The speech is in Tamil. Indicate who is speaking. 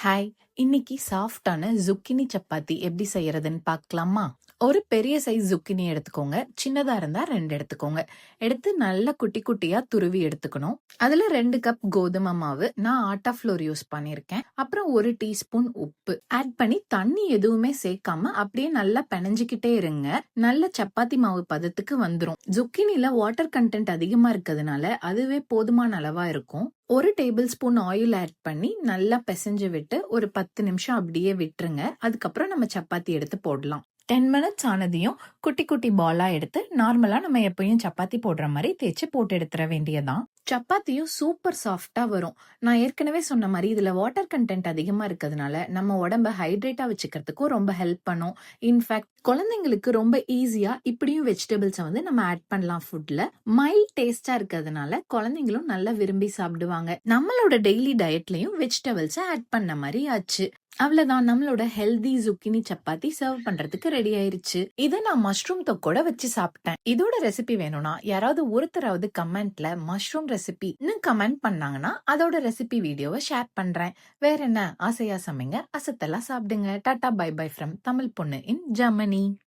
Speaker 1: ஹாய்! இன்னைக்கு சாஃப்ட்டான zucchini சப்பாத்தி எப்படி செய்யறதுன்னு பார்க்கலாமா? ஒரு பெரிய சைஸ் zucchini எடுத்துக்கோங்க. சின்னதா இருந்தா 2 எடுத்துக்கோங்க. எடுத்து நல்லா குட்டி குட்டியா துருவி எடுத்துக்கணும். அதுல 2 கப் கோதுமை மாவு, நான் ஆட்டா ஃப்ளோர் யூஸ் பண்ணியிருக்கேன். அப்புறம் 1 டீஸ்பூன் உப்பு ஆட் பண்ணி தண்ணி எதுவுமே சேர்க்காம அப்படியே நல்லா பெனஞ்சுக்கிட்டே இருங்க. நல்ல சப்பாத்தி மாவு பதத்துக்கு வந்துரும். zucchiniல வாட்டர் கண்டென்ட் அதிகமா இருக்கிறதுனால அதுவே போதுமான அளவா இருக்கும். 1 டேபிள் ஸ்பூன் ஆயில் ஆட் பண்ணி நல்லா பிசைஞ்சு விட்டு ஒரு 10 நிமிஷம் அப்படியே விட்டுருங்க. அதுக்கப்புறம் நம்ம சப்பாத்தி எடுத்து போடலாம். 10 மினிட்ஸ் ஆனதையும் குட்டி குட்டி பாலா எடுத்து நார்மலா நம்ம எப்பயும் சப்பாத்தி போடுற மாதிரி தேய்ச்சி போட்டு எடுத்துற வேண்டியதான். சப்பாத்தியும் சூப்பர் சாஃப்டா வரும். நான் ஏற்கனவே சொன்ன மாதிரி இதுல வாட்டர் கண்டென்ட் அதிகமா இருக்கிறதுனால நம்ம உடம்ப ஹைட்ரேட்டா வச்சுக்கிறதுக்கும் ரொம்ப ஹெல்ப் பண்ணும். இன்ஃபேக்ட் குழந்தைங்களுக்கு ரொம்ப ஈஸியா இப்படியும் வெஜிடபிள்ஸை வந்து நம்ம ஆட் பண்ணலாம் ஃபுட்ல. மைல்ட் டேஸ்டா இருக்கிறதுனால குழந்தைங்களும் நல்லா விரும்பி சாப்பிடுவாங்க. நம்மளோட டெய்லி டயட்லயும் வெஜிடபிள்ஸை ஆட் பண்ண மாதிரி ஆச்சு. அவ்வளவுதான், நம்மளோட ஹெல்தி zucchini சப்பாத்தி சர்வ் பண்றதுக்கு ரெடி ஆயிருச்சு. இதை நான் மஷ்ரூம் தொக்கோட வச்சு சாப்பிட்டேன். இதோட ரெசிபி வேணும்னா யாராவது ஒருத்தராவது கமெண்ட்ல மஷ்ரூம் ரெசிபின்னு கமெண்ட் பண்ணாங்கன்னா அதோட ரெசிபி வீடியோவை ஷேர் பண்றேன். வேற என்ன, ஆசையா சமைங்க, அசத்தெல்லாம் சாப்பிடுங்க. Tata bye bye from Tamil பொண்ணு இன் ஜெர்மனி.